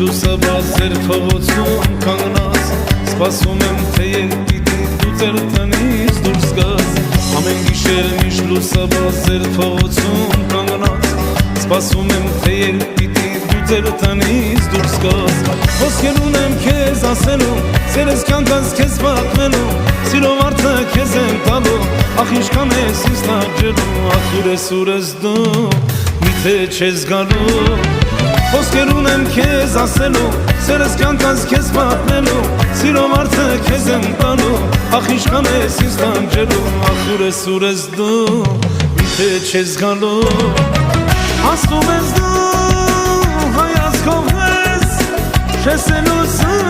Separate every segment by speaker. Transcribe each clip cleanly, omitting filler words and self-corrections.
Speaker 1: լուսաբաց ձեր փողոցում կանգնած Սպասում եմ թե երբ պիտի դու ձեր տնից դուրս գաս Ամեն գիշեր միշտ լուսաբաց ձեր փողոցում կանգնած Սպասում եմ թե երբ պիտի դու ձեր տնից դուրս գաս Խոսքեր ունեմ քեզ ասելու Սերս կյանքս քեզ պատմելու Սիրով արդը քեզ եմ տալու Ախ ինչքան ես ինձ տաջելու Ախ ուր ես դու Միթե չես գալու Խոսքեր ունեմ քեզ ասելու Սերս կյանքս քեզ պատմելու Սիրով արդը քեզ եմ տալու Ախ ինչքան ես ինձ տաջելու Ախ ուր ես դու Միթե չես գալու Ասում ես դու հայացքով ես Չես լուսում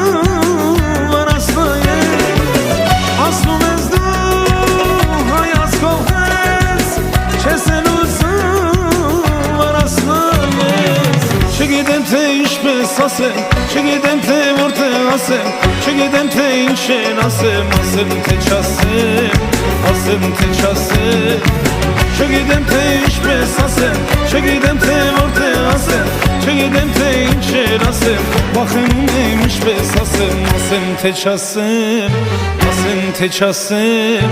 Speaker 1: Ասում ես դու հայացքով ես Չես լուսում վարասնայես Չգիտեմ թե ինչպես ասեմ Չգիտեմ թե որտեղ ասեմ Չգիտեմ թե ինչ են ասեմ Ասեմ թե չասեմ Ասեմ թե չասեմ Չգիտեմ թե ինչպես ասեմ Չգիտեմ թե որտեղ ասեմ Չգիտեմ թե ինչ են ասեմ Վախենում եմ ինչպես ասեմ Ասեմ թե չասեմ Ասեմ թե չասեմ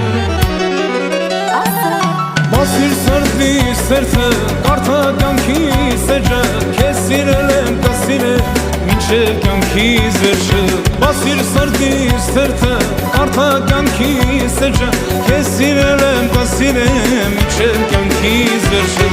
Speaker 1: Բասիր սրտի սերտը Կարդա կյանքի սեջը Քեզ սիրել եմ կսիրել Մինչև կյանքիս վերջը Բասիր սրտի սերտը Կարդա կյանքի սեջը Քեզ սիրել եմ կսիրել Մինչև կյանքիս վերջը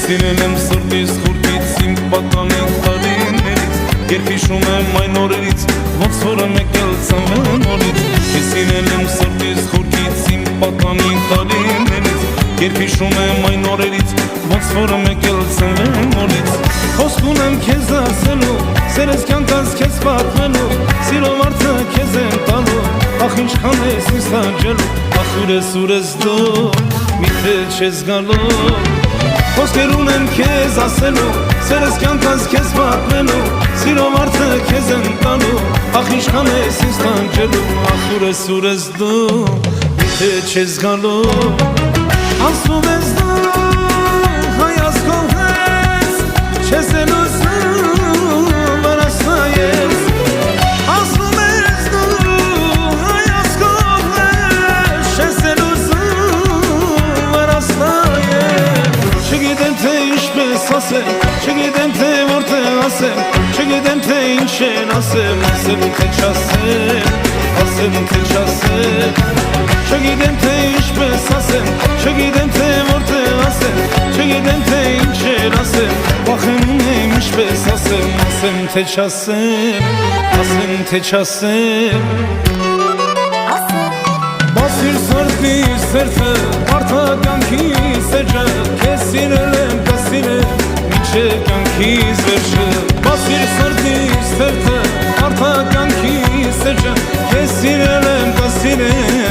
Speaker 1: Սիրել եմ սրտիս խուրտից իմ պատանին տարիներից Երբ հիշում եմ այն օրերից ոնց որ եկել ծնվեմ նորից Սիրել եմ սրտիս խուրտից իմ պատանին տարիներից Երբ հիշում եմ այն օրերից ոնց որ եկել ծնվեմ նորից Խոսք ունեմ քեզ ասելու Սերս կյանքս քեզ պատմելու Սիրով արդը քեզ եմ տալու Ախ ինչքան ես ինձ տաջելու Ախ ուր ես դու Միթե չես գալու Խոսքեր ունեմ քեզ ասելու Սերս կյանքս քեզ պատմելու Սիրով արդը քեզ եմ տալու Ախ ինչքան ես ինձ տաջելու Ախ ուր ես դու Միթե չես գալու Ասում ես դու հայացքով ես Չես լուսում վարասնայես Ասում ես դու հայացքով ես Չես լուսում վարասնայես Չգիտեմ թե ինչպես ասեմ Չգիտեմ թե որտեղ ասեմ Չգիտեմ թե ինչ են ասեմ Ասեմ թե չասեմ Ասեմ թե չասեմ Չգիտեմ թե ինչպես ասեմ Չգիտեմ թե որտեղ ասեմ Չգիտեմ թե ինչ են ասեմ Վախենում եմ ինչպես ասեմ Ասեմ թե չասեմ Ասեմ թե չասեմ Բասիր սրտի սերտը Կարդա կյանքի սեջը Քեզ սիրել եմ կսիրել Մինչև կյանքիս վերջը Բասիր սրտի սերտը Կարդա կյանքի սեջը Քեզ սիրել եմ կսիրել